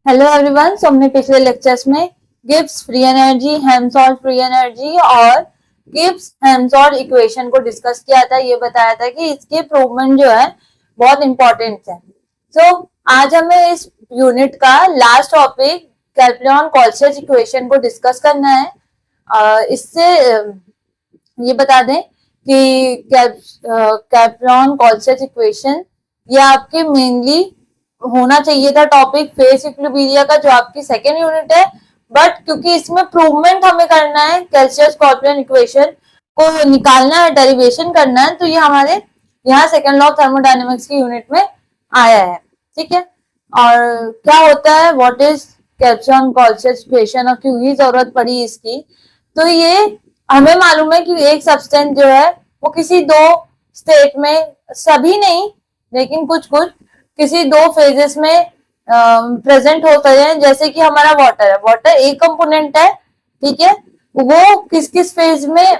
Hello everyone. सो हमने पिछले lectures में Gibbs free energy, Helmholtz free energy और गिब्स हेल्महोल्ट्ज इक्वेशन को डिस्कस किया था। ये बताया था कि इसके प्रूवमेंट जो है बहुत इंपॉर्टेंट है। सो आज हमें इस यूनिट का लास्ट टॉपिक कैल्कुलियन-कोलशेस इक्वेशन को डिस्कस करना है। इससे ये बता दें कि कैल्कुलियन-कोलशेस इक्वेशन ये आपके मेनली होना चाहिए था टॉपिक फेस इक्विलिब्रियम का, जो आपकी सेकेंड यूनिट है। बट क्योंकि इसमें प्रूवमेंट हमें करना है, कैल्सियस-कोल्पियन इक्वेशन को निकालना है, डेरिवेशन करना है, तो ये हमारे यहाँ सेकेंड लॉ ऑफ थर्मोडायनेमिक्स की यूनिट में आया है। ठीक है, और क्या होता है, व्हाट इज कैल्सियन-कोलशेस इक्वेशन और क्यों ही जरूरत पड़ी इसकी। तो ये हमें मालूम है कि एक सब्सटेंस जो है वो किसी दो स्टेट में, सभी नहीं लेकिन कुछ कुछ किसी दो फेजेस में प्रेजेंट होता है। जैसे कि हमारा वाटर है, वाटर एक कंपोनेंट है, ठीक है, वो किस किस फेज में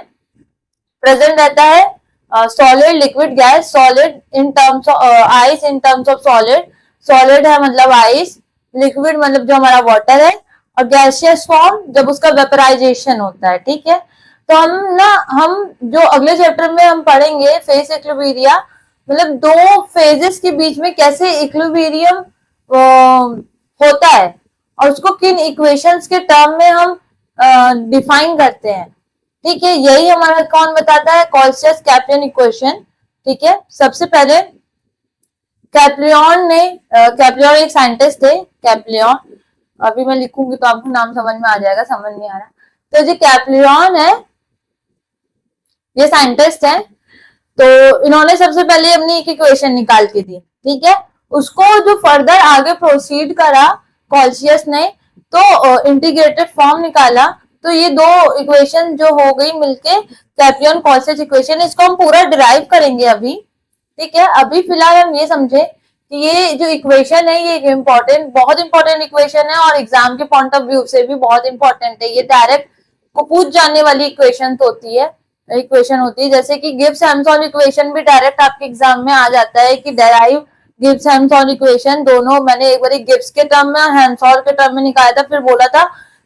प्रेजेंट रहता है, solid, liquid, gas. Solid in terms of ice, in terms of solid, solid है मतलब आइस, लिक्विड मतलब जो हमारा वाटर है, और गैसियस फॉर्म जब उसका वेपराइजेशन होता है। ठीक है, तो हम जो अगले चैप्टर में हम पढ़ेंगे फेस इक्विलिब्रियम, मतलब दो फेजेस के बीच में कैसे इक्विलिब्रियम होता है और उसको किन इक्वेशंस के टर्म में हम डिफाइन करते हैं। ठीक है, यही हमारा कौन बताता है, कोलशेस-कैल्कुलियन इक्वेशन। ठीक है, सबसे पहले कैल्कुलियन ने, कैल्कुलियन एक साइंटिस्ट थे, कैल्कुलियन, अभी मैं लिखूंगी तो आपको नाम समझ में आ जाएगा, समझ नहीं आ रहा तो जो कैल्कुलियन है ये साइंटिस्ट है। तो इन्होंने सबसे पहले अपनी एक इक्वेशन निकाल के दी। ठीक है, उसको जो फर्दर आगे प्रोसीड करा कोलशियस ने, तो इंटीग्रेटेड फॉर्म निकाला। तो ये दो इक्वेशन जो हो गई मिलके कैल्कुलियन-कोलशेस इक्वेशन, इसको हम पूरा डिराइव करेंगे अभी। ठीक है, अभी फिलहाल हम ये समझे कि ये जो इक्वेशन है ये इम्पोर्टेंट, बहुत इंपॉर्टेंट इक्वेशन है और एग्जाम के पॉइंट ऑफ व्यू से भी बहुत इंपॉर्टेंट है। ये डायरेक्ट को पूछ जाने वाली इक्वेशन होती है, जैसे कि गिब्स हेल्महोल्ट्ज इक्वेशन भी डायरेक्ट आपके एग्जाम में आ जाता है कि डेराइव गिब्स हेल्महोल्ट्ज इक्वेशन। दोनों मैंने एक बार गिब्स के टर्म में और हेल्महोल्ट्ज के टर्म में निकाला था, फिर बोला था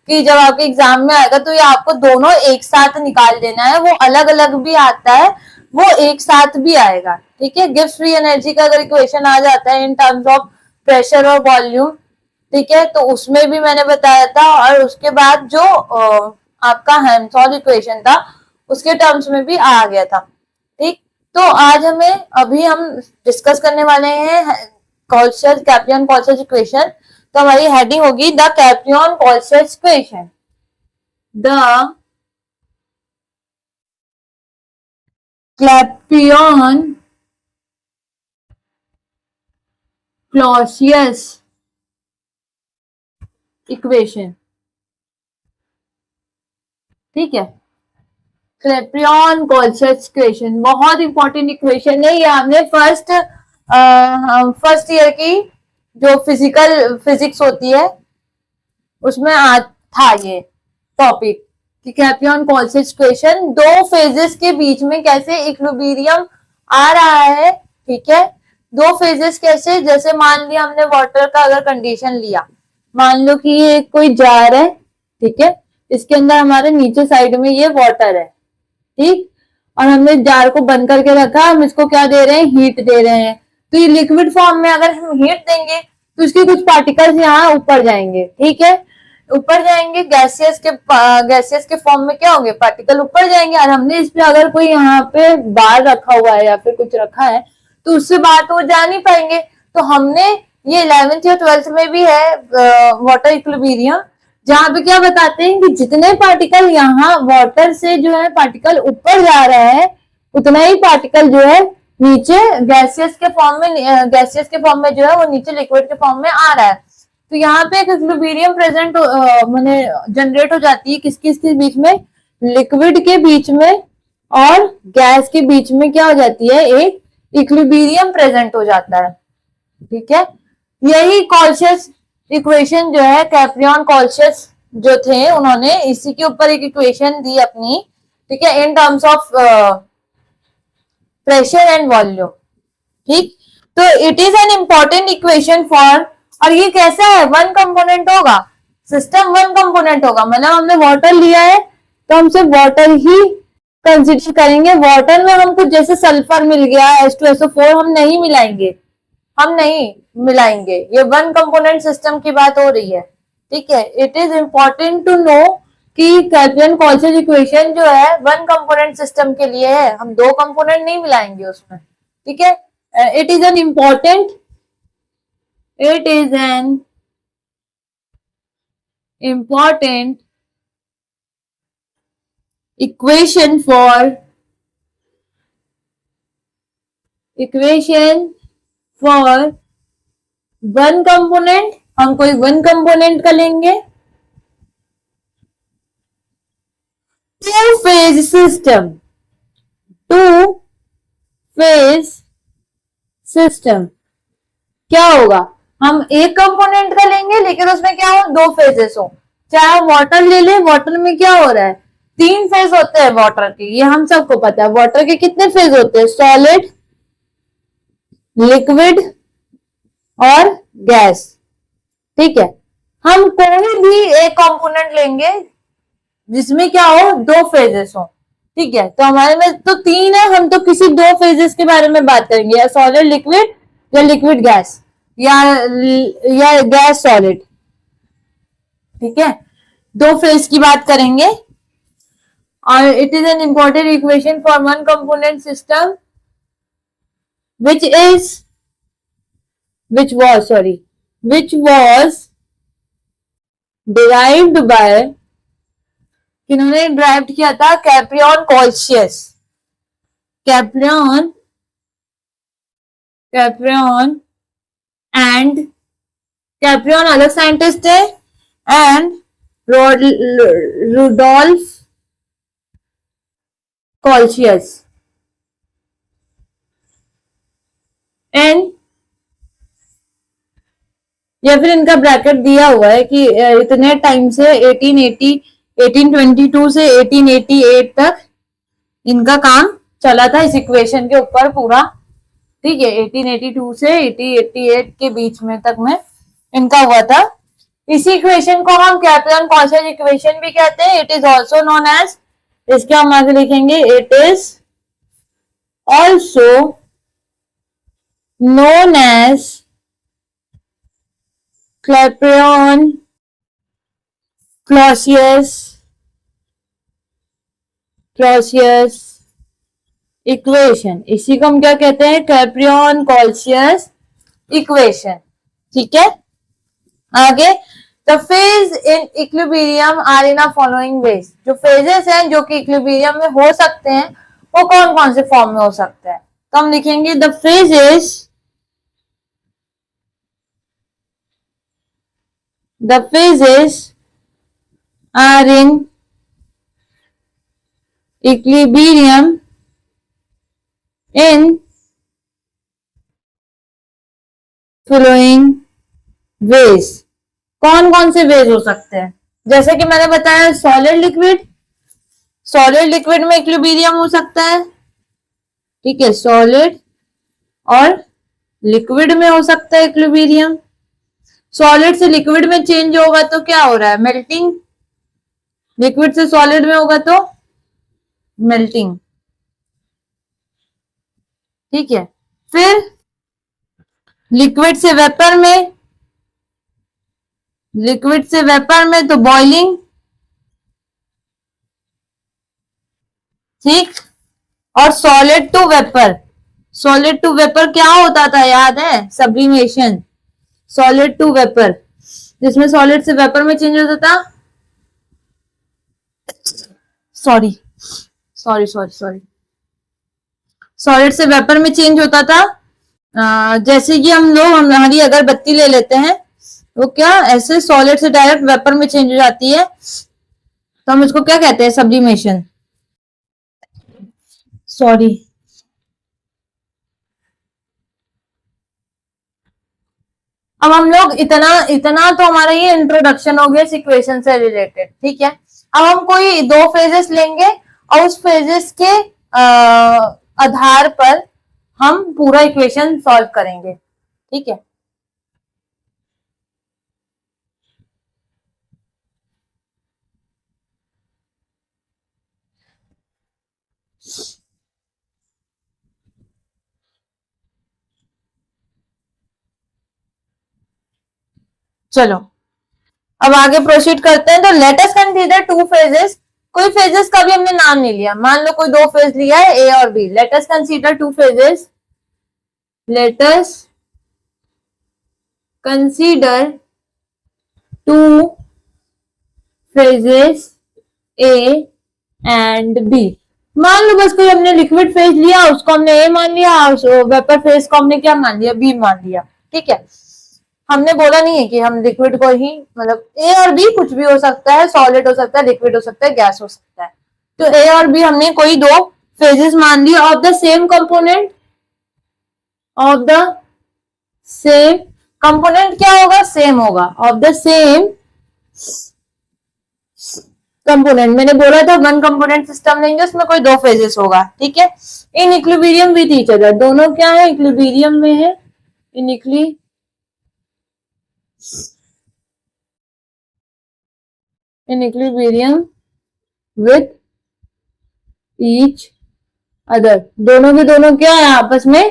कि जब आपके एग्जाम में आएगा तो ये आपको दोनों एक साथ निकाल देना है, वो अलग अलग भी आता है, वो एक साथ भी आएगा। ठीक है, गिब्स फ्री एनर्जी का अगर इक्वेशन आ जाता है इन टर्म्स ऑफ प्रेशर और वॉल्यूम, ठीक है, तो उसमें भी मैंने बताया था। और उसके बाद जो आपका हेल्महोल्ट्ज इक्वेशन था उसके टर्म्स में भी आ गया था। ठीक, तो आज अभी हम डिस्कस करने वाले हैं कैल्कुलियन-कोलशेस इक्वेशन। तो हमारी हेडिंग होगी the Clapeyron Clausius equation. The Clapeyron Clausius equation. ठीक है, कैल्कुलियन-कोलशेस इक्वेशन बहुत इंपॉर्टेंट इक्वेशन है। ये आपने फर्स्ट ईयर की जो फिजिक्स होती है उसमें था ये टॉपिक कि कैल्कुलियन-कोलशेस इक्वेशन दो फेजेस के बीच में कैसे इक्विलिब्रियम आ रहा है। ठीक है, दो फेजेस कैसे, जैसे मान लिया हमने वाटर का अगर कंडीशन लिया, मान लो कि ये कोई जार है, ठीक है, इसके अंदर हमारे नीचे साइड में ये वाटर है, ठीक, और हमने जार को बंद करके रखा, हम इसको क्या दे रहे हैं, हीट दे रहे हैं। तो ये लिक्विड फॉर्म में अगर हम हीट देंगे तो इसके कुछ पार्टिकल्स यहाँ ऊपर जाएंगे। ठीक है, ऊपर जाएंगे, गैसियस के फॉर्म में क्या होंगे, पार्टिकल ऊपर जाएंगे। और हमने इस पे अगर कोई यहाँ पे बार रखा हुआ है या फिर कुछ रखा है तो उससे बाहर तो जा नहीं पाएंगे। तो हमने ये 11th या 12th में भी है वाटर इक्विलिब्रियम, जहां पे क्या बताते हैं कि जितने पार्टिकल यहाँ वाटर से जो है पार्टिकल ऊपर जा रहा है, उतना ही पार्टिकल जो है नीचे गैसियस के फॉर्म में जो है वो नीचे लिक्विड के फॉर्म में आ रहा है। तो यहाँ पे एक इक्विलिब्रियम प्रेजेंट माने जनरेट हो जाती है किस किस के बीच में, लिक्विड के बीच में और गैस के बीच में क्या हो जाती है, एक इक्विलिब्रियम प्रेजेंट हो जाता है। ठीक है, यही कोलशेस इक्वेशन जो है, कैल्कुलियन-कोलशेस जो थे उन्होंने इसी के ऊपर एक इक्वेशन दी अपनी। ठीक है, in terms of pressure and volume. ठीक, तो it is an important equation for और ये कैसा है, वन कंपोनेंट होगा, सिस्टम वन कंपोनेंट होगा, मतलब हमने वाटर लिया है तो हम सिर्फ वाटर ही कंसिडर करेंगे। वाटर में हमको जैसे सल्फर मिल गया H2SO4 हम नहीं मिलाएंगे, हम नहीं मिलाएंगे, ये वन कंपोनेंट सिस्टम की बात हो रही है। ठीक है, it is important to know कि कैल्विन-कॉल्सियस इक्वेशन जो है वन कंपोनेंट सिस्टम के लिए है, हम दो कंपोनेंट नहीं मिलाएंगे उसमें। ठीक है, it is an important, it is an important equation for one component, हम कोई वन कंपोनेंट का लेंगे, two phase system, two phase system क्या होगा, हम एक कंपोनेंट का लेंगे लेकिन उसमें क्या हो, दो फेजेस हो। चाहे वाटर ले ले, वाटर में क्या हो रहा है, तीन फेज होते हैं वाटर के, ये हम सबको पता है। वाटर के कितने फेज होते हैं, सॉलिड, लिक्विड और गैस। ठीक है, हम कोई भी एक कंपोनेंट लेंगे जिसमें क्या हो, दो फेजेस हो। ठीक है, तो हमारे में तो तीन है, हम तो किसी दो फेजेस के बारे में बात करेंगे, या सॉलिड लिक्विड या लिक्विड गैस या गैस सॉलिड। ठीक है, दो फेज की बात करेंगे। और it is an important equation for one component system which was derived by, किन्होंने ड्राइव किया था, कैप्रियन-कॉल्सियस, कैप्रियन एंड कैप्रियन अलग साइंटिस्ट है, एंड रुडोल्फ कॉल्सियस, एंड या फिर इनका ब्रैकेट दिया हुआ है कि इतने टाइम से 1822 से 1888 तक इनका काम चला था इस इक्वेशन के ऊपर पूरा। ठीक है, 1882 से 1888 के बीच में तक में इनका हुआ था। इसी इक्वेशन को हम कैप्रियन-कॉल्सियस इक्वेशन भी कहते हैं। It is also known as, इसके हम आगे लिखेंगे, it is also known as Clapeyron Clausius equation. इसी को हम क्या कहते हैं, कैप्रियन-कॉल्सियस इक्वेशन। ठीक है, आगे, the phase in equilibrium are in following ways, जो फेजेस हैं जो कि इक्विलिब्रियम में हो सकते हैं वो कौन कौन से फॉर्म में हो सकते हैं। तो हम लिखेंगे the phases are in equilibrium in following ways। कौन कौन से वेज हो सकते हैं, जैसे कि मैंने बताया, सॉलिड लिक्विड में इक्विलिब्रियम हो सकता है। ठीक है, सॉलिड और लिक्विड में हो सकता है इक्विलिब्रियम। सॉलिड से लिक्विड में चेंज होगा तो क्या हो रहा है, मेल्टिंग। लिक्विड से सॉलिड में होगा तो मेल्टिंग। ठीक है, फिर लिक्विड से वेपर में तो बॉइलिंग। ठीक, और सॉलिड टू वेपर क्या होता था, याद है, सब्लिमेशन। सॉलिड टू वेपर, जिसमें सॉलिड से वेपर में चेंज होता था, सॉरी, सॉलिड से वेपर में चेंज होता था। जैसे कि हम लोग हमारी अगर बत्ती ले लेते हैं वो क्या ऐसे सॉलिड से डायरेक्ट वेपर में चेंज हो जाती है, तो हम इसको क्या कहते हैं, सब्लिमेशन। सॉरी, अब हम लोग इतना तो हमारा ये इंट्रोडक्शन हो गया इस इक्वेशन से रिलेटेड। ठीक है, अब हम कोई दो फेजेस लेंगे और उस फेजेस के आधार पर हम पूरा इक्वेशन सॉल्व करेंगे। ठीक है, चलो अब आगे प्रोसीड करते हैं। तो late us consider two phases. कोई फेजेस का भी हमने नाम नहीं लिया, मान लो कोई दो फेज लिया है ए और B. Let us consider two phases, let us consider two phases A and B. मान लो बस कोई हमने लिक्विड फेज लिया, उसको हमने ए मान लिया, और वेपर फेज को हमने क्या मान लिया, बी मान लिया। ठीक है, हमने बोला नहीं है कि हम लिक्विड को ही, मतलब ए और बी कुछ भी हो सकता है, सॉलिड हो सकता है, लिक्विड हो सकता है, गैस हो सकता है। तो ए और बी हमने कोई दो फेजेस मान लिए of the same component, of the same component क्या होगा, सेम होगा, ऑफ द सेम कंपोनेंट। मैंने बोला था वन कंपोनेंट सिस्टम लेंगे, उसमें कोई दो फेजेस होगा। ठीक है, in equilibrium with each other, दोनों क्या है, इक्विलिब्रियम में है, in equilibrium with each other, दोनों के दोनों क्या है, आपस में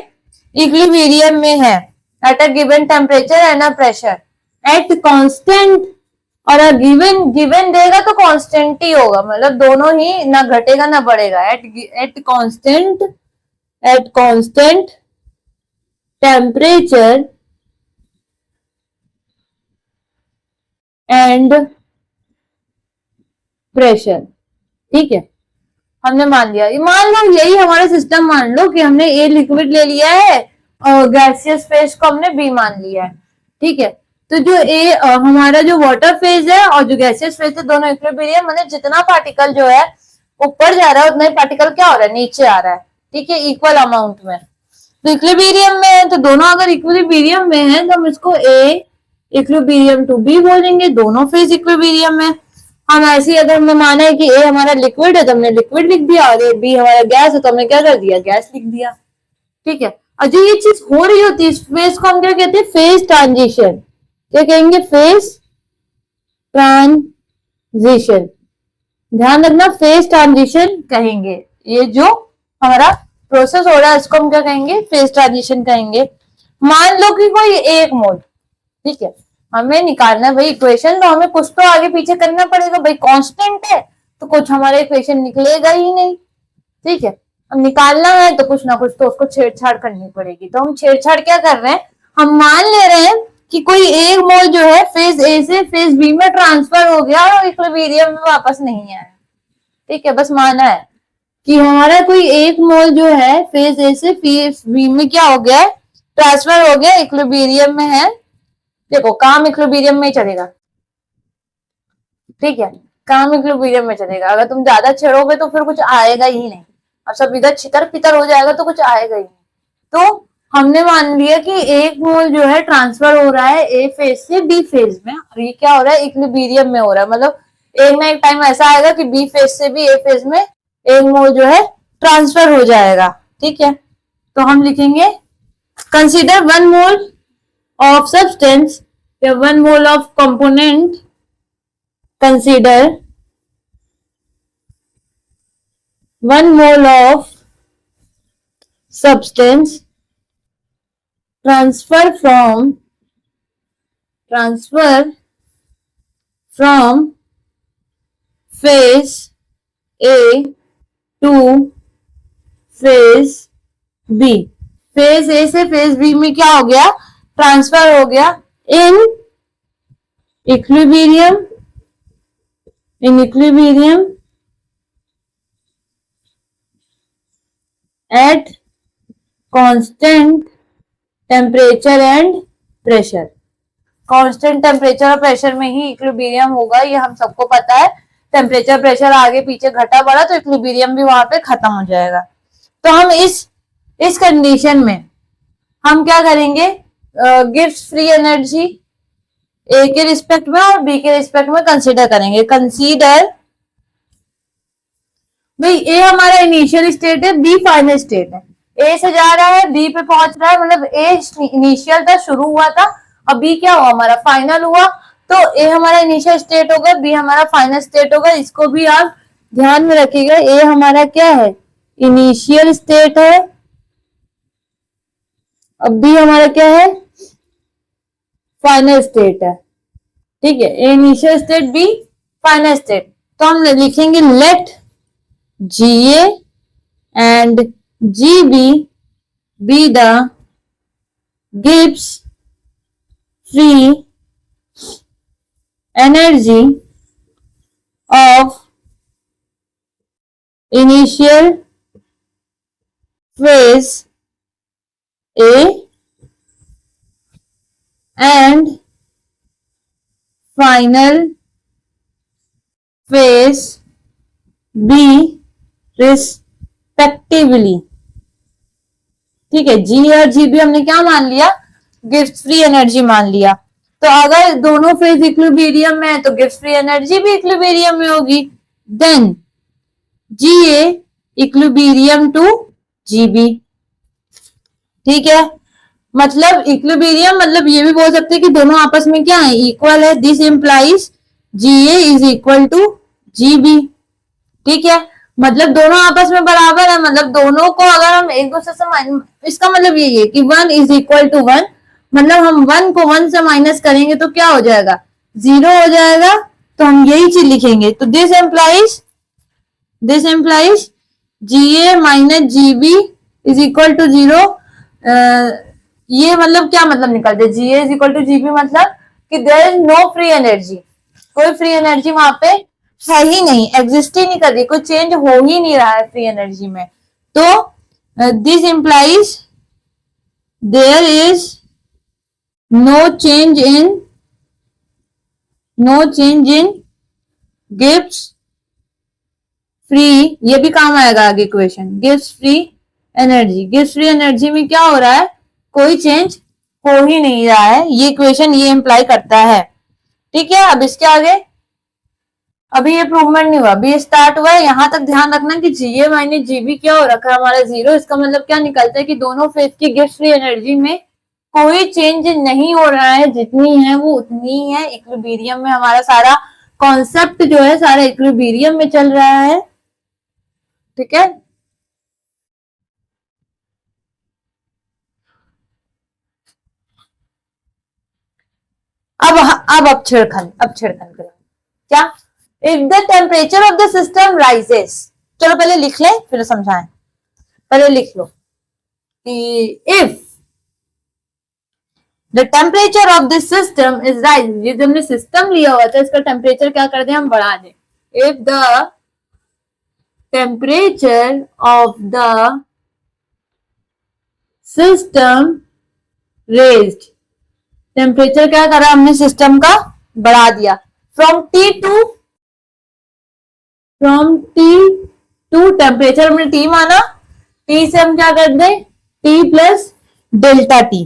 इक्विलिब्रियम में है, at a given temperature and a pressure, at constant. और गिवन गिवन देगा तो कांस्टेंट ही होगा, मतलब दोनों ही ना घटेगा ना बढ़ेगा, at constant temperature and pressure. ठीक है, हमने मान लिया, मान लो यही हमारा सिस्टम, मान लो कि हमने ए लिक्विड ले लिया है और गैसियस फेज को हमने बी मान लिया है। ठीक है, तो जो ए हमारा जो वाटर फेज है और जो गैसियस फेज है, दोनों इक्विलिब्रियम, मतलब जितना पार्टिकल जो है ऊपर जा रहा है उतना ही पार्टिकल क्या हो रहा है, नीचे आ रहा है। ठीक है, इक्वल अमाउंट में। तो इक्विलिब्रियम में है, तो दोनों अगर इक्विलिब्रियम में है तो हम इसको ए इक्विलिब्रियम टू बी बोलेंगे, दोनों फेज इक्विलिब्रियम में। हम ऐसे अगर हमने माना है कि ए हमारा लिक्विड है तो हमने लिक्विड लिख दिया, और बी हमारा गैस है तो हमने क्या कर दिया, गैस लिख दिया। ठीक है, और जो ये चीज हो रही होती है इस फेज को हम क्या कहते हैं, फेज ट्रांजिशन। क्या कहेंगे, फेज ट्रांजिशन। ध्यान रखना, फेज ट्रांजिशन कहेंगे, ये जो हमारा प्रोसेस हो रहा है इसको हम क्या कहेंगे, फेज ट्रांजिशन कहेंगे। मान लो कि कोई एक मोल, ठीक है, हमें निकालना है भाई इक्वेशन, तो हमें कुछ तो आगे पीछे करना पड़ेगा भाई, कांस्टेंट है तो कुछ हमारा इक्वेशन निकलेगा ही नहीं। ठीक है, अब निकालना है तो कुछ ना कुछ तो उसको छेड़छाड़ करनी पड़ेगी। तो हम छेड़छाड़ क्या कर रहे हैं, हम मान ले रहे हैं कि कोई एक मोल जो है फेज ए से फेज बी में ट्रांसफर हो गया और इक्विलिब्रियम में वापस नहीं आया। ठीक है, बस माना है कि हमारा कोई एक मोल जो है फेज ए से फेज बी में क्या हो गया, ट्रांसफर हो गया, इक्विलिब्रियम में है। देखो काम इक्विलिब्रियम में ही चलेगा। ठीक है, काम इक्विलिब्रियम में चलेगा, अगर तुम ज्यादा छेड़ोगे तो फिर कुछ आएगा ही नहीं, अब सब इधर छितर पितर हो जाएगा तो कुछ आएगा ही नहीं। तो हमने मान लिया कि एक मोल जो है ट्रांसफर हो रहा है ए फेज से बी फेज में, और ये क्या हो रहा है, इक्विलिब्रियम में हो रहा है। मतलब एक ना एक टाइम ऐसा आएगा कि बी फेज से भी ए फेज में एक मोल जो है ट्रांसफर हो जाएगा। ठीक है, तो हम लिखेंगे consider one mole of substance या 1 mole of component, consider 1 mole of substance transfer from phase A to phase B। Phase A से फेज बी में क्या हो गया, ट्रांसफर हो गया in equilibrium at constant temperature and pressure. Constant temperature और pressure में ही इक्विलिब्रियम होगा, ये हम सबको पता है। टेम्परेचर प्रेशर आगे पीछे घटा बढ़ा तो इक्विलिब्रियम भी वहां पे खत्म हो जाएगा। तो हम इस कंडीशन में हम क्या करेंगे, गिव्स फ्री एनर्जी ए के रिस्पेक्ट में और बी के रिस्पेक्ट में कंसीडर करेंगे। कंसीडर भाई ए हमारा इनिशियल स्टेट है, बी फाइनल स्टेट है। ए से जा रहा है बी पे पहुंच रहा है, मतलब ए इनिशियल था, शुरू हुआ था, और बी क्या हुआ, हमारा फाइनल हुआ। तो ए हमारा इनिशियल स्टेट होगा, बी हमारा फाइनल स्टेट होगा। इसको भी आप ध्यान में रखिएगा, ए हमारा क्या है, इनिशियल स्टेट है, अब बी हमारा क्या है, फाइनल स्टेट है। ठीक है, A initial state, B final state. तो हम लिखेंगे let GA and GB B the Gibbs free energy of initial phase A and final phase B respectively। ठीक है, G और GB हमने क्या मान लिया, गिब्स फ्री एनर्जी मान लिया। तो अगर दोनों फेज इक्विलिब्रियम में है तो गिब्स फ्री एनर्जी भी इक्विलिब्रियम में होगी। Then GA equilibrium to GB। ठीक है, मतलब इक्विलिब्रियम मतलब ये भी बोल सकते हैं कि दोनों आपस में क्या है, इक्वल है। This implies GA is equal to GB। ठीक है, मतलब दोनों आपस में बराबर है, मतलब दोनों को अगर हम एक दूसरे से इसका मतलब यही है कि 1 इज इक्वल टू 1, मतलब हम 1 को 1 से माइनस करेंगे तो क्या हो जाएगा, 0 हो जाएगा। तो हम यही चीज लिखेंगे। तो this implies GA minus GB is equal to 0। ये मतलब क्या मतलब निकलते, GA is equal to GB मतलब कि there is no free energy, कोई फ्री एनर्जी वहां पे है ही नहीं, एग्जिस्ट ही नहीं कर रही, कोई चेंज हो ही नहीं रहा है फ्री एनर्जी में। तो this implies there is no change in Gibbs free, ये भी काम आएगा आगे इक्वेशन, गिब्स फ्री एनर्जी में क्या हो रहा है, कोई चेंज हो ही नहीं रहा है। ये इक्वेशन ये इंप्लाई करता है। ठीक है, अब इसके आगे अभी ये प्रूवमेंट नहीं हुआ, अभी स्टार्ट हुआ है। यहां तक ध्यान रखना कि GA माइनस GB क्या हो रखा है हमारा 0। इसका मतलब क्या निकलता है कि दोनों फेज की गिब्स फ्री एनर्जी में कोई चेंज नहीं हो रहा है, जितनी है वो उतनी है। इक्विलिब्रियम में हमारा सारा कॉन्सेप्ट जो है सारा इक्विलिब्रियम में चल रहा है। ठीक है, अब छेड़खानी करें क्या, if the temperature of the system rises. चलो पहले लिख ले फिर समझाएं। पहले लिख लो कि if the temperature of the system is rise, ये जो हमने सिस्टम लिया हुआ था इसका टेम्परेचर क्या कर दें हम, बढ़ा दें। If the temperature of the system raised, temperature क्या करा हमने सिस्टम का, बढ़ा दिया। फ्रॉम टी टू टेम्परेचर हमने टी माना, टी से हम क्या कर दे, टी प्लस डेल्टा टी।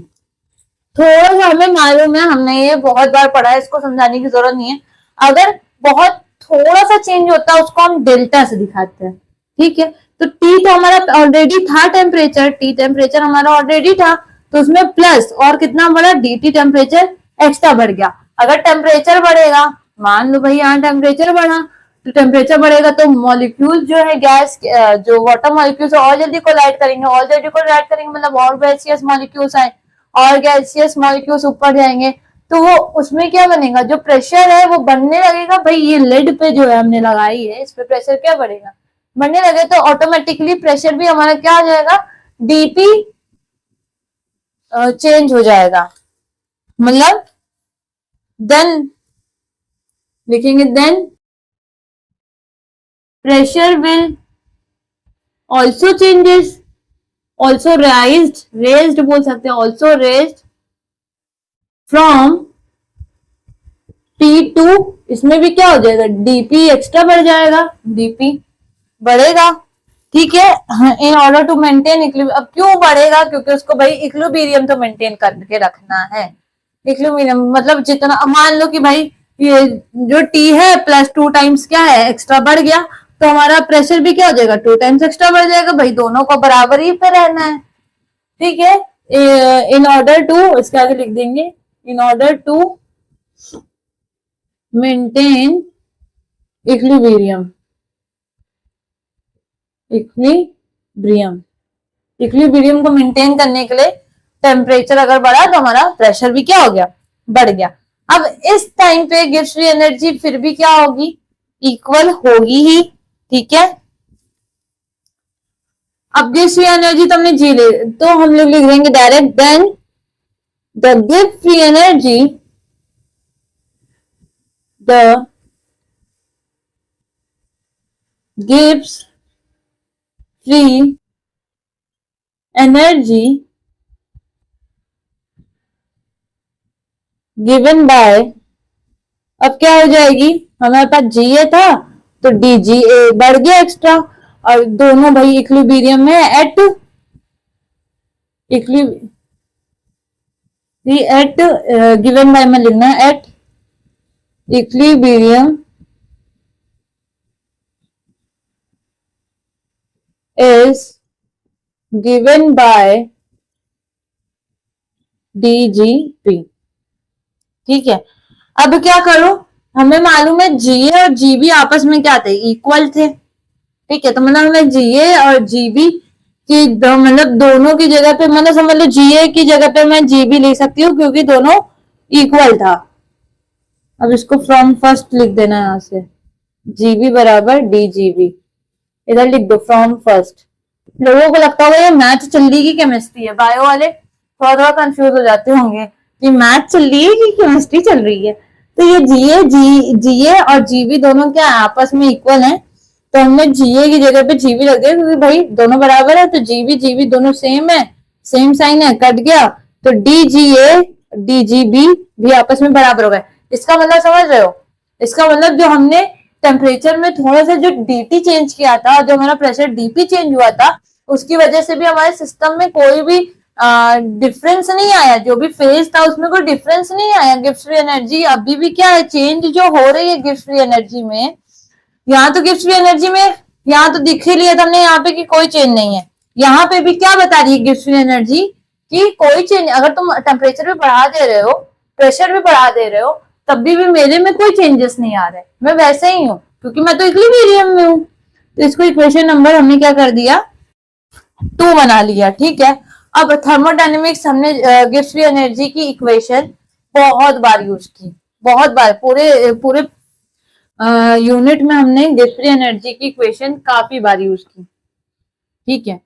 थोड़ा सा हमें मालूम है, हमने ये बहुत बार पढ़ा है, इसको समझाने की जरूरत नहीं है। अगर बहुत थोड़ा सा चेंज होता है उसको हम डेल्टा से दिखाते हैं। ठीक है, तो टी तो हमारा ऑलरेडी था टेम्परेचर, टी टेम्परेचर हमारा ऑलरेडी था, तो उसमें प्लस और कितना बढ़ा, DT टेम्परेचर एक्स्ट्रा बढ़ गया। अगर टेम्परेचर बढ़ेगा, मान लो भाई यहाँ टेम्परेचर बढ़ा, तो टेम्परेचर बढ़ेगा तो मॉलिक्यूल जो है गैस, जो वाटर मॉलिक्यूल्स और जल्दी कोलाइड करेंगे, मतलब और गैसियस मॉलिक्यूल्स आए और गैसियस मॉलिक्यूल्स ऊपर जाएंगे, तो वो उसमें क्या बनेगा, जो प्रेशर है वो बढ़ने लगेगा। भाई ये लेड पे जो है हमने लगाई है, इस पे प्रेशर क्या बढ़ेगा, बढ़ने लगे, तो ऑटोमेटिकली प्रेशर भी हमारा क्या हो जाएगा, DP चेंज हो जाएगा। मतलब देन लिखेंगे, then pressure will also changes, also raised बोल सकते हैं, ऑल्सो रेज्ड फ्रॉम T2। इसमें भी क्या हो जाएगा, DP एक्स्ट्रा बढ़ जाएगा, DP बढ़ेगा। ठीक है, in order to maintain equilibrium. अब क्यों बढ़ेगा, क्योंकि उसको भाई इक्विलिब्रियम तो मेंटेन करके रखना है। इक्विलिब्रियम मतलब जितना, मान लो कि भाई ये जो T है प्लस 2 टाइम्स क्या है एक्स्ट्रा बढ़ गया, तो हमारा प्रेशर भी क्या हो जाएगा, 2 टाइम्स एक्स्ट्रा बढ़ जाएगा। भाई दोनों को बराबर ही पे रहना है। ठीक है, इन ऑर्डर टू, इसके आगे लिख देंगे, in order to maintain equilibrium को मेंटेन करने के लिए टेम्परेचर अगर बढ़ा तो हमारा प्रेशर भी क्या हो गया, बढ़ गया। अब इस टाइम पे गिव्स फ्री एनर्जी फिर भी क्या होगी, इक्वल होगी ही, ठीक है। अब गिव्स फ्री एनर्जी तो हमने जी ले, तो हम लोग लिख देंगे direct, then the give free energy, the gives free energy given by, अब क्या हो जाएगी, हमारे पास जी ए था तो डी जी ए बढ़ गया एक्स्ट्रा, और दोनों भाई इक्विलिब्रियम में एट एट गिवन बाय में लिखना है at equilibrium is given by D G P, ठीक है। अब क्या करो, हमें मालूम है जीए और जीबी आपस में क्या थे, इक्वल थे, ठीक है। तो मतलब हमें जीए और जीबी की मतलब दोनों की जगह पे, मतलब समझ लो जीए की जगह पे मैं जीबी ले सकती हूँ क्योंकि दोनों इक्वल था। अब इसको फ्रॉम फर्स्ट लिख देना यहां से, जीबी बराबर डी जीबी, इधर लिख दो फ्रॉम फर्स्ट। लोगों को लगता होगा ये मैथ चल रही की केमिस्ट्री है, बायो वाले थोड़ा थोड़ा कंफ्यूज हो जाते होंगे कि मैथ चल रही है कि केमिस्ट्री चल रही है। तो ये जीए और जीबी दोनों क्या आपस में इक्वल हैं, तो हमने जीए की जगह पे जीबी रख दिया क्योंकि भाई दोनों बराबर है, तो जीबी जीबी दोनों सेम है, सेम साइन है, कट गया, तो D G A D G B भी आपस में बराबर हो गए। इसका मतलब समझ रहे हो, इसका मतलब जो हमने टेम्परेचर में थोड़ा सा जो डीटी चेंज किया था, जो हमारा प्रेशर डीपी चेंज हुआ था, उसकी वजह से भी हमारे सिस्टम में कोई भी डिफरेंस नहीं आया, जो भी फेज था उसमें कोई डिफरेंस नहीं आया। गिफ्ट फ्री एनर्जी अभी भी क्या है, चेंज जो हो रही है गिफ्ट फ्री एनर्जी में, यहाँ तो गिफ्ट फ्री एनर्जी में यहाँ तो दिख ही लिया था हमने यहाँ पे कि कोई चेंज नहीं है। यहाँ पे भी क्या बता रही है गिफ्ट फ्री एनर्जी कि कोई चेंज, अगर तुम टेम्परेचर भी बढ़ा दे रहे हो, प्रेशर भी बढ़ा दे रहे हो, तब भी मेरे में कोई चेंजेस नहीं आ रहे, मैं वैसे ही हूँ क्योंकि मैं तो इक्विलिब्रियम में हूँ। तो इसको इक्वेशन नंबर हमने क्या कर दिया, 2 बना लिया, ठीक है। अब थर्मोडायनेमिक्स हमने गिव्स फ्री एनर्जी की इक्वेशन बहुत बार यूज की, बहुत बार, पूरे पूरे यूनिट में हमने गिव्स फ्री एनर्जी की इक्वेशन काफी बार यूज की, ठीक है।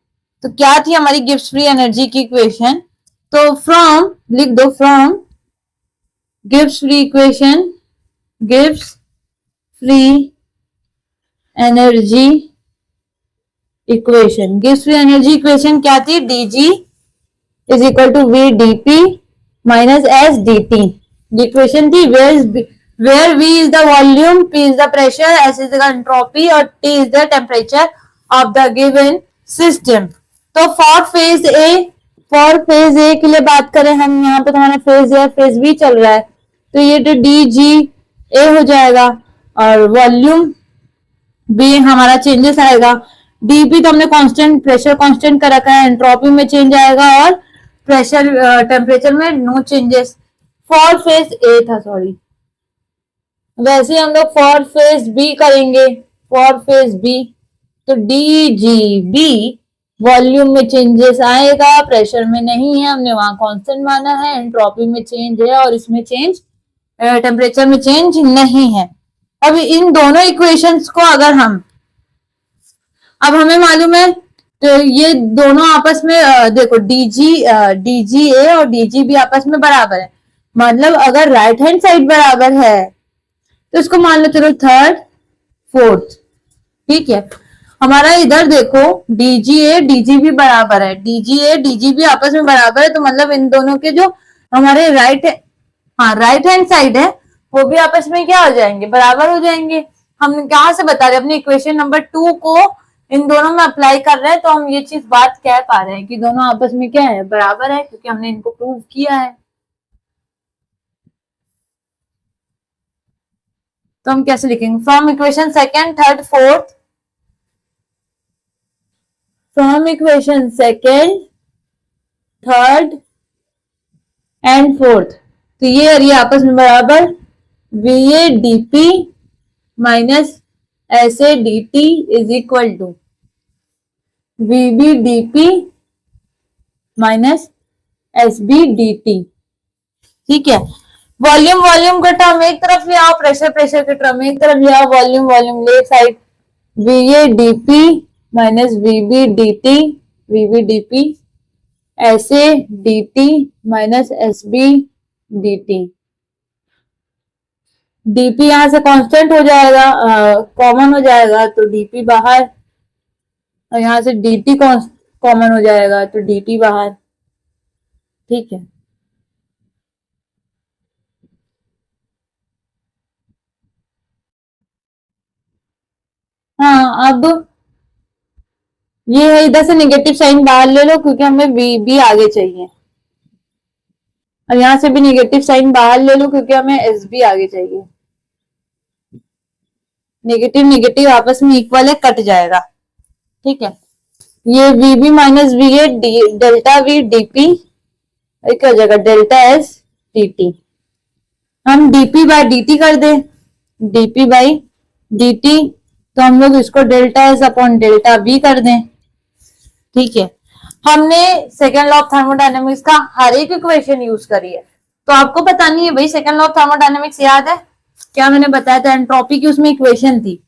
तो क्या थी हमारी गिव्स फ्री एनर्जी की इक्वेशन, तो फ्रॉम लिख दो, फ्रॉम गिव्स फ्री इक्वेशन, गिव्स फ्री एनर्जी इक्वेशन, गिव्स फ्री एनर्जी इक्वेशन क्या थी, DG is equal to V D P minus S D T. Equation थी where V is the volume, P is the pressure, S is the entropy और T is the temperature of the given system। तो for phase ए के लिए बात करें हम, यहाँ पे तुम्हारा फेज ए फेज बी चल रहा है, तो ये तो डी जी ए हो जाएगा, और वॉल्यूम बी हमारा चेंजेस आएगा, डीपी तो हमने कांस्टेंट, प्रेशर कांस्टेंट कर रखा है, एंट्रोपी में चेंज आएगा और प्रेशर टेम्परेचर में no changes. For phase A था, सॉरी, वैसे हम लोग फॉर फेज बी करेंगे, फॉर फेज बी तो डी जी बी वॉल्यूम में चेंजेस आएगा, प्रेशर में नहीं है, हमने वहां कांस्टेंट माना है, एंट्रोपी में चेंज है और इसमें चेंज टेम्परेचर में चेंज नहीं है। अब इन दोनों इक्वेशंस को अगर हम, अब हमें मालूम है तो ये दोनों आपस में देखो डीजी ए और डीजी बी आपस में बराबर है, मतलब अगर राइट हैंड साइड बराबर है तो इसको मान लो चलो थर्ड फोर्थ, ठीक है। हमारा इधर देखो डीजीए डीजीबी बराबर है, डीजीए डीजीबी आपस में बराबर है, तो मतलब इन दोनों के जो हमारे राइट हैंड साइड है वो भी आपस में क्या हो जाएंगे, बराबर हो जाएंगे। हम कहाँ से बता रहे हैं, अपनी इक्वेशन नंबर 2 को इन दोनों में अप्लाई कर रहे हैं, तो हम ये चीज बात कह पा रहे हैं कि दोनों आपस में क्या है, बराबर है, क्योंकि हमने इनको प्रूव किया है। तो हम कैसे लिखेंगे, from equation second third fourth, from equation second third and fourth, तो ये और ये आपस में बराबर, V A D P minus S A D T is equal to V B D P minus S B D T, ठीक है। Volume volume का टर्म एक तरफ ले आओ, प्रेशर प्रेशर के टर्म एक तरफ ले आओ, वॉल्यूम वॉल्यूम ले side, VA DP minus VB DT, VB DP ऐसे DT minus SB DT. DP यहां से कांस्टेंट हो जाएगा, कॉमन हो जाएगा तो डीपी बाहर, और यहां से डीटी कॉमन हो जाएगा तो डीटी बाहर। ठीक है, हाँ अब ये है, इधर से नेगेटिव साइन बाहर ले लो क्योंकि हमें वी बी आगे चाहिए, और यहां से भी नेगेटिव साइन बाहर ले लो क्योंकि हमें एस बी आगे चाहिए। नेगेटिव नेगेटिव आपस में इक्वल है, कट जाएगा। ठीक है, ये V B minus V A delta V DP एक हो जाएगा डेल्टा एस डी। हम डीपी बाय डी कर दें, डीपी बाई डी, तो हम लोग इसको delta S upon delta V कर दें। ठीक है, हमने सेकेंड लॉ ऑफ थर्मोडायनेमिक्स का हर एक इक्वेशन यूज करी है, तो आपको बतानी है भाई सेकेंड लॉ ऑफ थर्मोडायनेमिक्स याद है क्या? मैंने बताया था एंट्रोपी की उसमें इक्वेशन थी,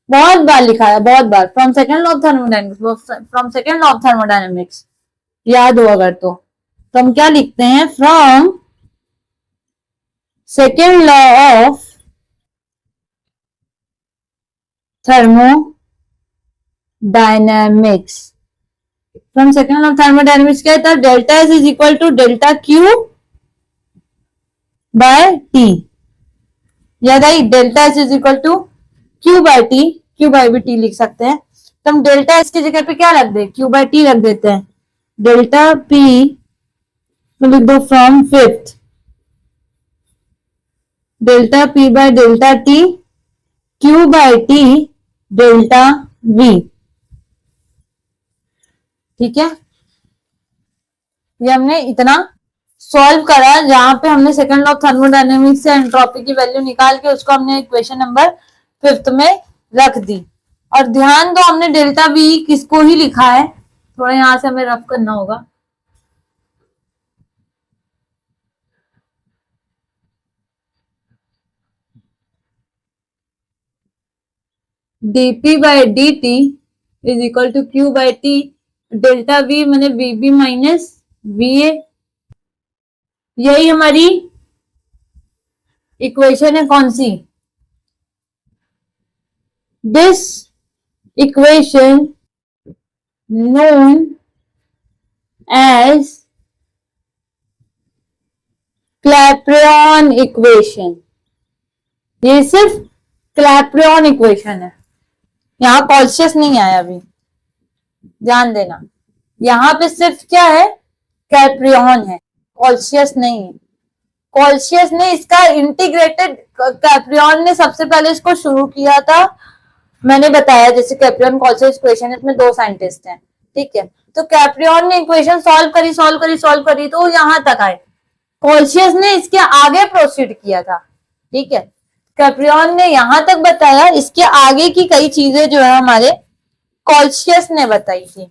बहुत बार लिखा है, बहुत बार, from second law of thermodynamics, from second law of thermodynamics याद हो अगर तो हम क्या लिखते हैं? From second law of thermodynamics, from second law of thermodynamics क्या था? Delta S is equal to delta Q by T, याद आई? Delta S is equal to Q by T, Q by भी टी लिख सकते हैं, तो हम डेल्टा एस की जगह पे क्या रख दे? क्यू बाय टी रख देते हैं। डेल्टा पी तो लिख दो from fifth, delta P by delta T Q by T delta V. ठीक है, ये हमने इतना सॉल्व करा जहां पे हमने सेकंड लॉ ऑफ थर्मोडायनेमिक्स से एंट्रोपी की वैल्यू निकाल के उसको हमने इक्वेशन नंबर 5 में रख दी। और ध्यान दो हमने डेल्टा वी किसको ही लिखा है, थोड़ा यहां से हमें रफ करना होगा। dp by dt is equal to Q by T, delta V मैंने वीबी माइनस वी ए, यही हमारी इक्वेशन है कौन सी? This equation known as Clapeyron equation, ये सिर्फ क्लैपेरॉन इक्वेशन है, यहां कॉल्सियस नहीं आया अभी, ध्यान देना। यहां पे सिर्फ क्या है? कैप्रियन है, कॉल्सियस नहीं है। कॉल्सियस ने इसका इंटीग्रेटेड, कैप्रियन ने सबसे पहले इसको शुरू किया था, मैंने बताया जैसे कैप्रियन कॉल्सियस इक्वेशन, इसमें 2 साइंटिस्ट हैं। ठीक है, तो कैप्रियन ने इक्वेशन सॉल्व करी तो यहां तक आए, कॉल्सियस ने इसके आगे प्रोसीड किया था। ठीक है, कैप्रियन ने यहां तक बताया, इसके आगे की कई चीजें जो है हमारे कॉल्सियस ने बताई थी।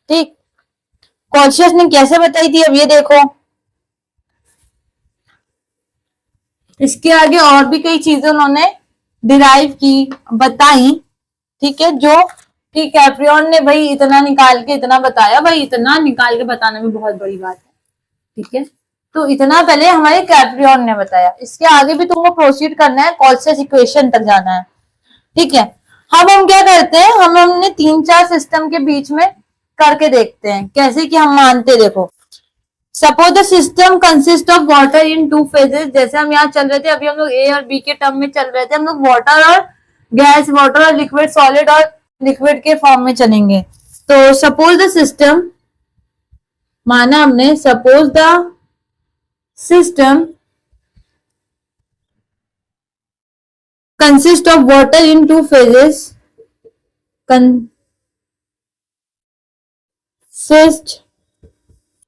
ठीक, कॉल्सियस ने कैसे बताई थी अब ये देखो, इसके आगे और भी कई चीजें उन्होंने डिराइव की, बताई। ठीक है, जो कि कैप्रियन ने भाई इतना निकाल के इतना बताया, भाई इतना निकाल के बताना भी बहुत बड़ी बात है। ठीक है, तो इतना पहले हमारे कैप्रियन ने बताया, इसके आगे भी तुमको प्रोसीड करना है, कॉल्सियस इक्वेशन तक जाना है। ठीक है, हम क्या करते हैं, हमने 3-4 सिस्टम के बीच में करके देखते हैं कैसे कि हम मानते। देखो, suppose the system consist of water in 2 phases, जैसे हम यहाँ चल रहे थे, अभी हम लोग ए और बी के टर्म में चल रहे थे, हम लोग वाटर और गैस, वाटर और लिक्विड, सॉलिड और लिक्विड के फॉर्म में चलेंगे। तो सपोज द सिस्टम, माना हमने, suppose the system consist of water in 2 phases, consist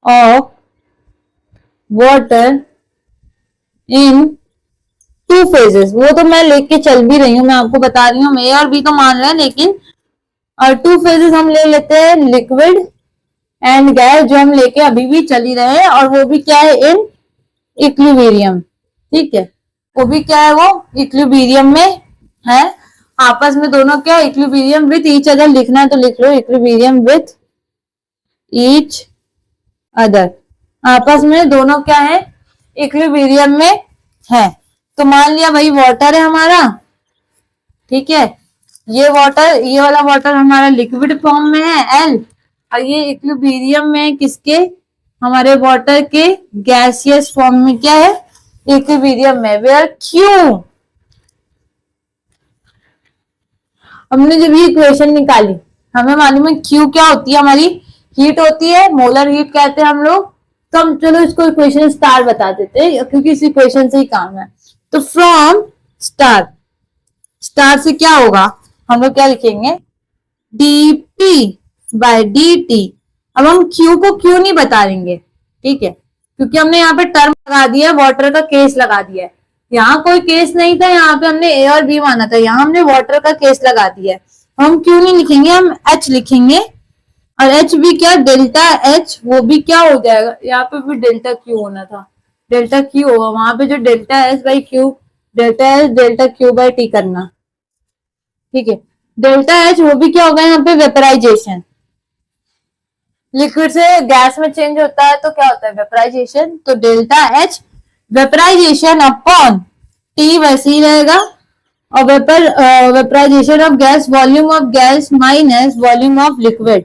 of water in 2 phases, वो तो मैं लेके चल भी रही हूँ, मैं आपको बता रही हूँ, हम ए और बी तो मान रहे हैं, लेकिन और 2 phases हम ले लेते हैं लिक्विड एंड गैस, जो हम लेके अभी भी चल ही रहे हैं, और वो भी क्या है? इन इक्विलिब्रियम, ठीक है, वो भी क्या है, वो इक्विलिब्रियम में है, आपस में दोनों क्या, इक्विलिब्रियम विथ ईच अदर लिखना है तो लिख लो इक्विलिब्रियम विथ ईच अदर, आपस में दोनों क्या है, इक्विलिब्रियम में है। तो मान लिया भाई वाटर है हमारा, ठीक है, ये वाटर, ये वाला वाटर हमारा लिक्विड फॉर्म में है एल, और ये इक्विलिब्रियम में किसके, हमारे वाटर के गैसियस फॉर्म में क्या है, इक्विलिब्रियम में, वेयर क्यू, हमने जब ये इक्वेशन निकाली हमें मालूम है क्यू क्या होती है, हमारी हीट होती है, मोलर हीट कहते हैं हम लोग। तो हम चलो इसको इक्वेशन स्टार बता देते हैं क्योंकि इस इक्वेशन से ही काम है। तो फ्रॉम स्टार, स्टार से क्या होगा, हम लोग क्या लिखेंगे, dp बाय dt। अब हम q को क्यों नहीं बता देंगे, ठीक है, क्योंकि हमने यहाँ पे टर्म लगा दिया, वाटर का केस लगा दिया है, यहाँ कोई केस नहीं था, यहाँ पे हमने ए और बी माना था, यहाँ हमने वाटर का केस लगा दिया है, हम क्यों नहीं लिखेंगे, हम एच लिखेंगे, और एच भी क्या, डेल्टा एच, वो भी क्या हो जाएगा, यहाँ पे भी डेल्टा क्यू होना था, डेल्टा क्यू होगा, वहां पे जो delta S by Q, delta S delta Q by T करना, ठीक है, डेल्टा एच वो भी क्या होगा, यहाँ पे वेपराइजेशन, लिक्विड से गैस में चेंज होता है तो क्या होता है, वेपराइजेशन, तो delta H vaporization upon T वैसे ही रहेगा, और vaporization of gas, volume of gas minus volume of liquid.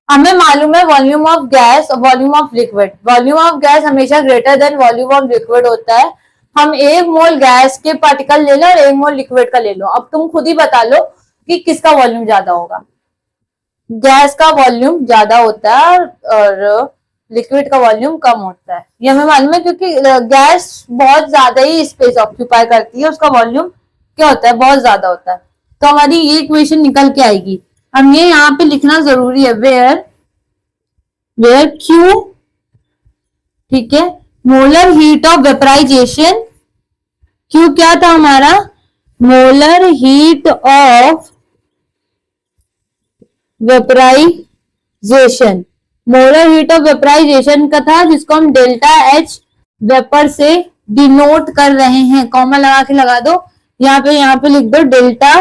हमें मालूम है वॉल्यूम ऑफ गैस और volume of liquid, volume of gas हमेशा greater than volume of liquid होता है। हम 1 मोल गैस के पार्टिकल ले लो और 1 मोल लिक्विड का ले लो, अब तुम खुद ही बता लो कि किसका वॉल्यूम ज्यादा होगा। गैस का वॉल्यूम ज्यादा होता है और लिक्विड का वॉल्यूम कम होता है, ये हमें मालूम है क्योंकि गैस बहुत ज्यादा ही स्पेस ऑक्यूपाई करती है, उसका वॉल्यूम क्या होता है, बहुत ज्यादा होता है। तो हमारी ये इक्वेशन निकल के आएगी। हम ये यहाँ पे लिखना जरूरी है, वेयर वेयर क्यू, ठीक है, molar heat of vaporization, Q क्या था हमारा, molar heat of vaporization, molar heat of vaporization का था, जिसको हम डेल्टा एच वेपर से डिनोट कर रहे हैं, कॉमा लगा के लगा दो, यहाँ पे लिख दो डेल्टा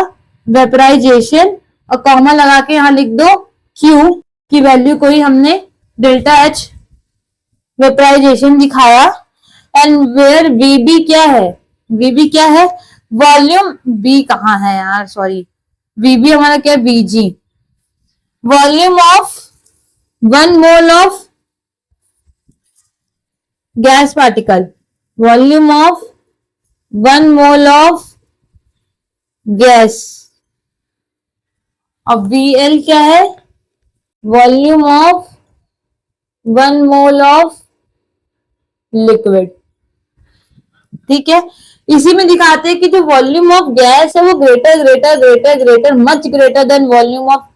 वेपराइजेशन और कॉमा लगा के यहाँ लिख दो Q की वैल्यू कोई हमने डेल्टा एच वेपराइजेशन दिखाया, एंड वेयर VB क्या है, VB क्या है, वॉल्यूम, B कहाँ है यार, सॉरी, VB हमारा क्या है, VG, volume of 1 mole of gas particle, volume of 1 mole of gas, अब VL क्या है, volume of 1 mole of liquid, ठीक है। इसी में दिखाते हैं कि जो वॉल्यूम ऑफ गैस है वो greater greater greater greater much greater than volume of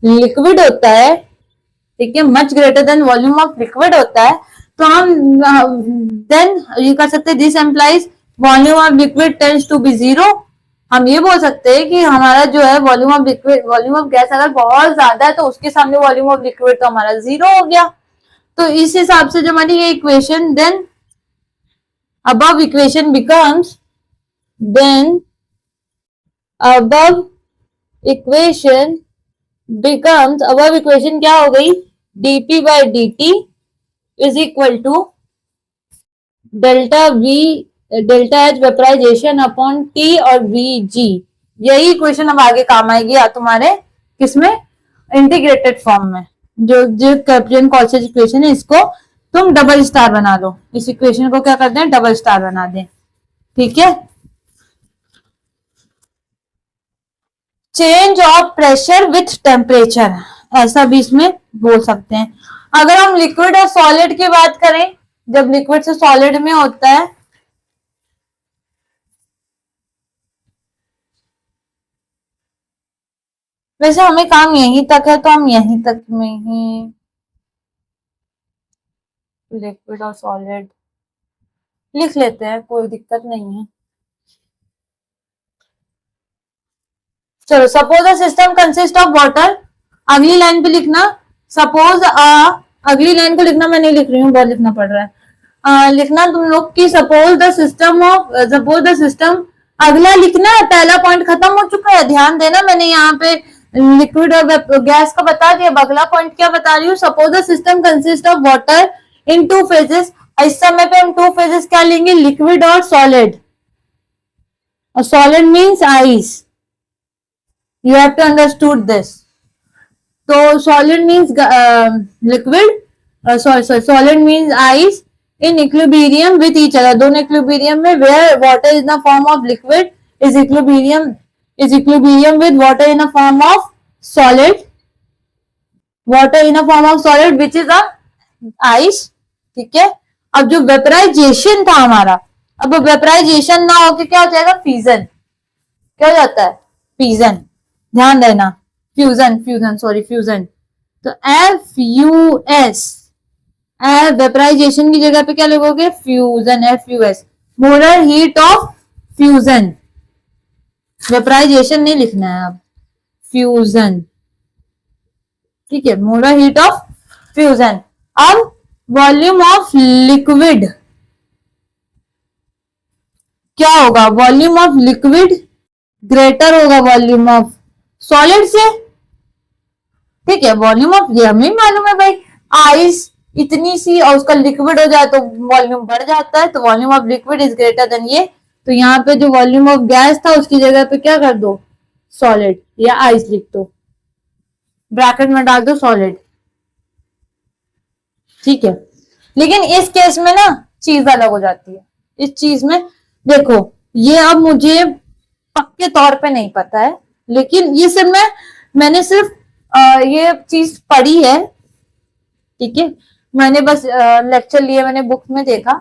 liquid होता है, ठीक है, much greater than volume of liquid होता है। तो हम देन ये कर सकते हैं, this implies volume of liquid tends to be 0। हम ये बोल सकते हैं कि हमारा जो है volume of liquid, volume of gas अगर बहुत ज्यादा है तो उसके सामने वॉल्यूम ऑफ लिक्विड तो हमारा 0 हो गया। तो इस हिसाब से जो हमारी ये equation, then above equation becomes, then above equation becomes, above equation क्या हो गई, dp by dt is equal to delta v, delta H vaporization upon T और vg। यही इक्वेशन अब आगे काम आएगी या तुम्हारे किसमें, इंटीग्रेटेड फॉर्म में, जो कैप्रियन-कोलसच इक्वेशन है, इसको तुम डबल स्टार बना लो, इस इक्वेशन को क्या करते हैं, डबल स्टार बना दें, ठीक है। Change of pressure with temperature, ऐसा भी इसमें बोल सकते हैं। अगर हम लिक्विड और सॉलिड की बात करें, जब लिक्विड से सॉलिड में होता है, वैसे हमें काम यहीं तक है तो हम यहीं तक में ही लिक्विड और सॉलिड लिख लेते हैं, कोई दिक्कत नहीं है। चलो, suppose a system consist of water, अगली लाइन पे लिखना, सपोज अगली लाइन को लिखना मैं नहीं लिख रही हूँ, बहुत लिखना पड़ रहा है। लिखना तुम लोग की सपोज द सिस्टम, अगला लिखना है। पहला पॉइंट खत्म हो चुका है, ध्यान देना, मैंने यहाँ पे लिक्विड और गैस का बता दिया। अगला पॉइंट क्या बता रही हूँ, suppose the system consist of water in two phases. इस समय पे हम टू फेजेस क्या लेंगे, लिक्विड और सॉलिड। और solid means ice, you have to understood this. तो solid means liquid, solid means ice in equilibrium with each other, दोनों equilibrium में, where water is in the form of liquid is equilibrium with water in the form of solid, water in the form of solid which is a ice। ठीक है, अब जो vaporisation था हमारा, अब vaporisation ना होके क्या हो जाएगा, फ्यूजन। क्या हो जाता है, फ्यूजन, ध्यान देना, फ्यूजन सॉरी फ्यूजन। तो FUS, वेपराइजेशन की जगह पे क्या लिखोगे, fusion, FUS, molar heat of fusion. Vaporization नहीं लिखना है अब, फ्यूजन। ठीक है, मोलर हीट ऑफ फ्यूजन। अब वॉल्यूम ऑफ लिक्विड क्या होगा, वॉल्यूम ऑफ लिक्विड ग्रेटर होगा वॉल्यूम ऑफ सॉलिड से। ठीक है, वॉल्यूम ऑफ, ये हमें मालूम है भाई, आइस इतनी सी और उसका लिक्विड हो जाए तो वॉल्यूम बढ़ जाता है, तो volume of liquid is greater than ये। तो यहाँ पे जो वॉल्यूम ऑफ गैस था उसकी जगह पे क्या कर दो, सॉलिड या आइस लिख दो, ब्रैकेट में डाल दो सॉलिड। ठीक है, लेकिन इस केस में ना चीज अलग हो जाती है। इस चीज में देखो, ये अब मुझे पक्के तौर पे नहीं पता है, लेकिन ये सिर्फ मैंने सिर्फ ये चीज पढ़ी है। ठीक है, मैंने बस लेक्चर लिए, मैंने बुक में देखा,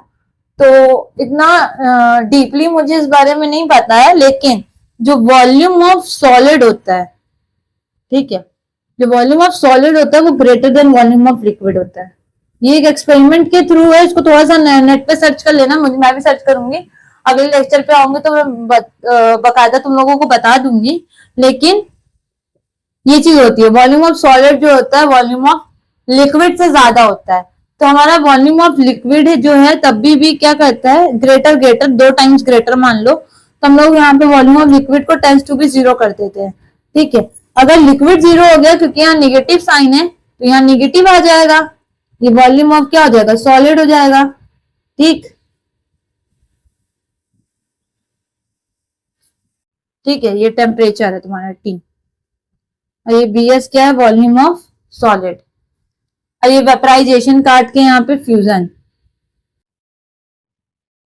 तो इतना डीपली मुझे इस बारे में नहीं पता है। लेकिन जो वॉल्यूम ऑफ सॉलिड होता है, ठीक है, जो वॉल्यूम ऑफ सॉलिड होता है वो greater than volume of liquid होता है। ये एक एक्सपेरिमेंट के थ्रू है, इसको थोड़ा सा नेट पे सर्च कर लेना, मैं भी सर्च करूंगी, अगले लेक्चर पे आऊंगी तो मैं बकायदा तुम लोगों को बता दूंगी। लेकिन ये चीज होती है, वॉल्यूम ऑफ सॉलिड जो होता है वॉल्यूम ऑफ लिक्विड से ज्यादा होता है। तो हमारा वॉल्यूम ऑफ लिक्विड जो है तब भी क्या करता है, ग्रेटर, 2 टाइम्स ग्रेटर मान लो, तो हम लोग यहाँ पे वॉल्यूम ऑफ लिक्विड को टेंस टू बी 0 कर देते हैं। ठीक है, अगर लिक्विड 0 हो गया, क्योंकि यहाँ निगेटिव साइन है तो यहाँ निगेटिव आ जाएगा, ये वॉल्यूम ऑफ क्या हो जाएगा, सॉलिड हो जाएगा। ठीक है, ये टेम्परेचर है तुम्हारा T, और ये BS क्या है, वॉल्यूम ऑफ सॉलिड। और ये वेपराइजेशन काट के यहाँ पे फ्यूजन।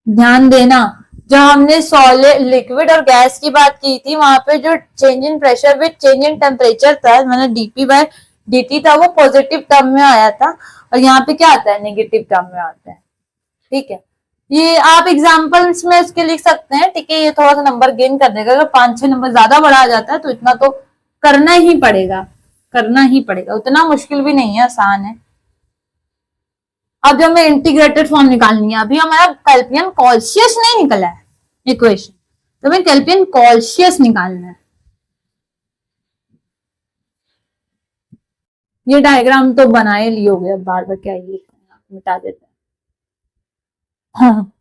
ध्यान देना, जब हमने सॉलिड, लिक्विड और गैस की बात की थी, वहां पे जो change in pressure with change in temperature था, मैंने dP/dt था, वो पॉजिटिव टर्म में आया था, और यहाँ पे क्या आता है, नेगेटिव टर्म में आता है। ठीक है, ये आप एग्जाम्पल्स में इसके लिख सकते हैं। ठीक है, ये थोड़ा सा नंबर गेन कर देगा, अगर 5-6 नंबर ज्यादा बढ़ा जाता है तो इतना तो करना ही पड़ेगा, उतना मुश्किल भी नहीं है, आसान है। अब जब हमें इंटीग्रेटेड फॉर्म निकालनी है, अभी हमारा कैल्पियन कॉल्सियस नहीं निकला है इक्वेशन, तो हमें कैल्पियन कॉल्सियस निकालना है। ये डायग्राम तो बनाए लियोगे, अब बार बार क्या ये मिटा देते हैं। हाँ,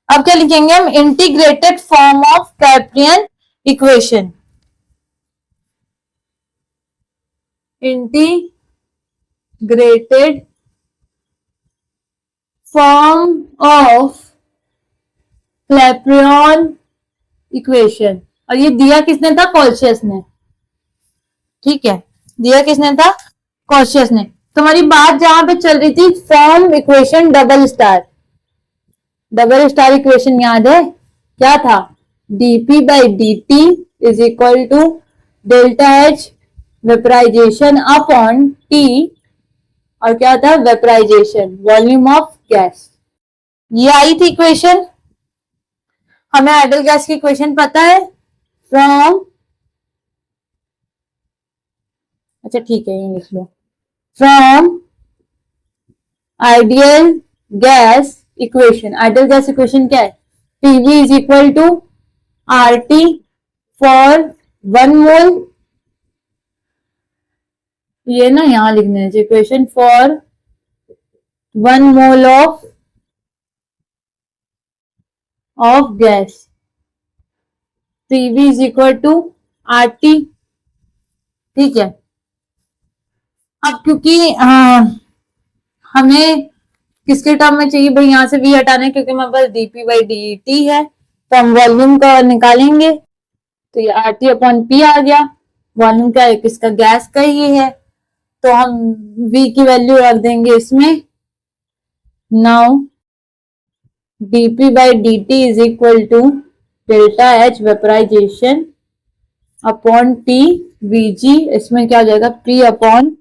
अब क्या लिखेंगे हम, integrated form of Clapeyron equation. Integrated form of Clapeyron equation, और ये दिया किसने था, कॉल्सियस ने। ठीक है, दिया किसने था, कॉल्सियस ने। तुम्हारी बात जहां पे चल रही थी, from equation double star equation याद है, क्या था, dP/dt is equal to delta H vaporisation upon T, और क्या था, वेपराइजेशन वॉल्यूम ऑफ गैस। ये आई थी इक्वेशन। हमें आइडियल गैस की इक्वेशन पता है, फ्रॉम, अच्छा ठीक है ये लिख लो, from ideal gas equation. Ideal gas equation क्या है, PV is equal to RT for 1 mole, ये ना यहां लिखने चाहिए, equation for 1 mole of of gas, PV is equal to RT। ठीक है, अब क्योंकि हमें किसके टर्म में चाहिए भाई, यहां से V हटाने, क्योंकि हमारे पास dP बाई dt है, तो हम वॉल्यूम का निकालेंगे, तो ये RT अपॉन P आ गया। वॉल्यूम क्या है, किसका, गैस का ही है, तो हम V की वैल्यू रख देंगे इसमें। Now dP by dt is equal to delta H vaporisation upon T Vg, इसमें क्या हो जाएगा, P अपॉन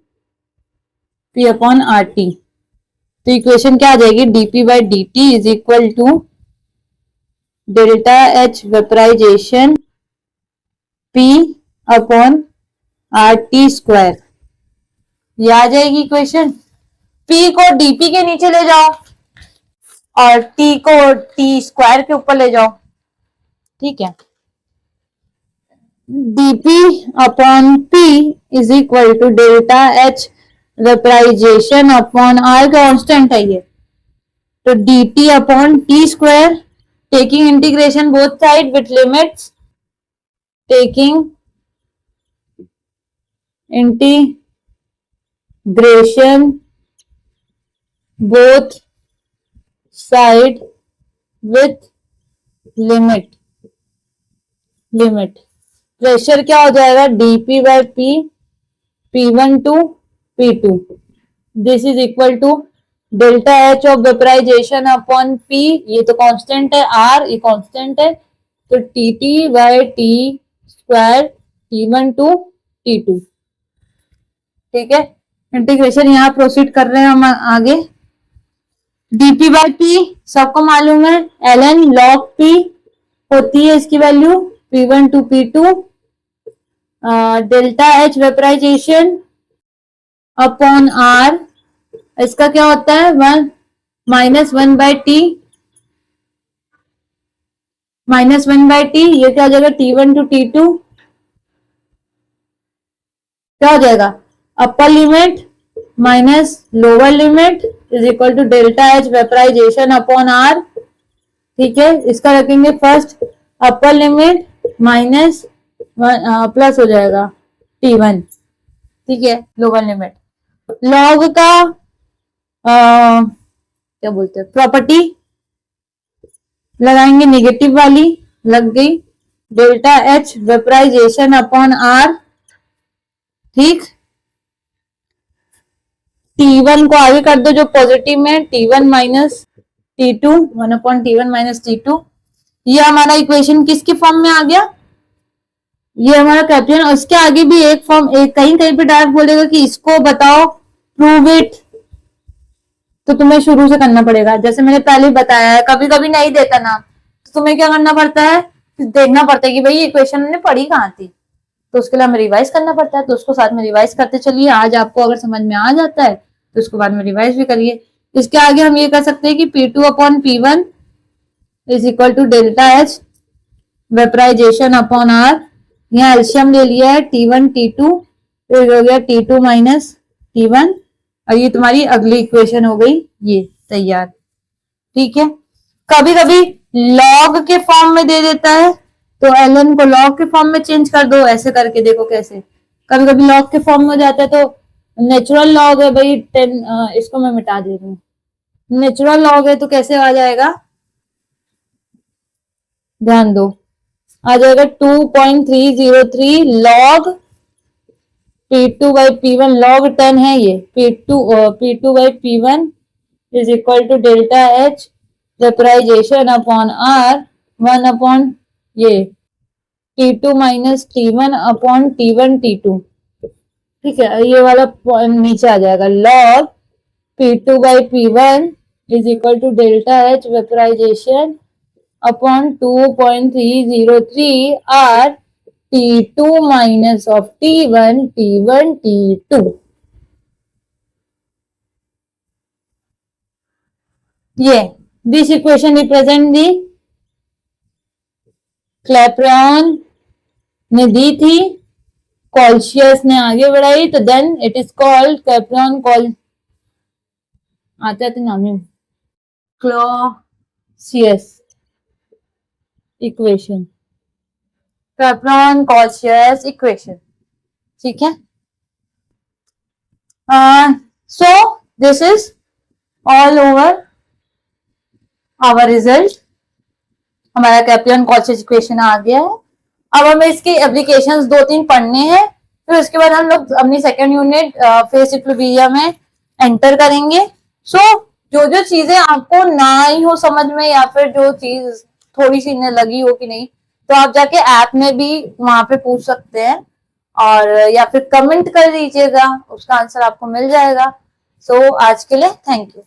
RT। तो इक्वेशन क्या आ जाएगी, dP by dt is equal to delta H vaporization P upon RT square. ये आ जाएगी इक्वेशन। P को dP के नीचे ले जाओ और T को T स्क्वायर के ऊपर ले जाओ। ठीक है, dP upon P is equal to delta H vaporisation upon R constant है ये, तो dt upon T square, taking integration both side with limits, taking integration both side with limit. Pressure क्या हो जाएगा, dP by P, P1 to P2, this is equal to delta H of vaporization upon P, ये तो constant है, R ये constant है, तो TT by T square T1 to T2। ठीक है, इंटीग्रेशन यहाँ प्रोसीड कर रहे हैं हम आगे। dP बाई P सबको मालूम है, ln log P होती है इसकी value, P1 to P2, delta H vaporisation upon R, इसका क्या होता है, 1 minus 1 by T, minus 1 by T, ये क्या हो जाएगा, T1 टू T2, क्या हो जाएगा, upper limit minus lower limit is equal to delta H vaporisation upon R। ठीक है, इसका रखेंगे first, upper limit minus plus हो जाएगा T1। ठीक है, लोअर लिमिट, लॉग का क्या बोलते हैं, प्रॉपर्टी लगाएंगे, नेगेटिव वाली लग गई, delta H vaporisation upon R। ठीक, T1 को आगे कर दो जो पॉजिटिव में, T1 minus T2, 1 upon T1 minus T2। ये हमारा इक्वेशन किसके फॉर्म में आ गया, ये हमारा कैप्शन। उसके आगे भी एक फॉर्म, एक कहीं कहीं पे डायरेक्ट बोलेगा कि इसको बताओ, प्रूव इट, तो तुम्हें शुरू से करना पड़ेगा, जैसे मैंने पहले बताया है। कभी कभी नहीं देता ना, तो तुम्हें क्या करना पड़ता है, देखना पड़ता है कि भाई ये इक्वेशन हमने पढ़ी कहाँ थी, तो उसके लिए हमें रिवाइज करना पड़ता है, तो उसको साथ में रिवाइज करते चलिए। आज आपको अगर समझ में आ जाता है तो उसको बाद में रिवाइज भी करिए। इसके आगे हम ये कर सकते हैं कि P2 upon P1 is equal to delta H vaporisation upon R। यहाँ एल्शियम ले लिया है, T1 T2, फिर हो गया T2 माइनस T1, और ये तुम्हारी अगली इक्वेशन हो गई ये तैयार। ठीक है, कभी कभी लॉग के फॉर्म में दे देता है, तो ln को लॉग के फॉर्म में चेंज कर दो, ऐसे करके देखो कैसे। कभी कभी लॉग के फॉर्म में हो जाता है, तो नेचुरल लॉग है भाई 10, इसको मैं मिटा दे रही हूँ, नेचुरल लॉग है तो कैसे आ जाएगा, ध्यान दो, आ जाएगा 2.303 log P2 by P1, log 10 है ये, P2 by P1 is equal to delta H vaporisation upon R, 1 upon ये T2 minus T1 upon T1 T2। ठीक है, ये वाला नीचे आ जाएगा, log P2 by P1 is equal to delta H vaporisation upon 2.303 R T2 minus of T1 T2। ये this equation represent the Clapeyron ने दी थी, कॉल्सियस ने आगे बढ़ाई, तो then it is called Clapeyron call, आते आते नाम ही क्लॉसियस। इक्वेशन, कैप्लॉन-कोलशियस इक्वेशन, ठीक है। So this is all over our result. हमारा कैप्लॉन-कोलशियस इक्वेशन आ गया है। अब हमें इसके एप्लीकेशंस 2-3 पढ़ने हैं, फिर उसके बाद हम लोग अपनी सेकेंड यूनिट फेस इक्विलिब्रियम में एंटर करेंगे। सो जो जो चीजें आपको ना ही हो समझ में, या फिर जो चीज थोड़ी सी इन्हें लगी हो कि नहीं, तो आप जाके ऐप में भी वहां पे पूछ सकते हैं, और या फिर कमेंट कर दीजिएगा, उसका आंसर आपको मिल जाएगा। सो आज के लिए थैंक यू।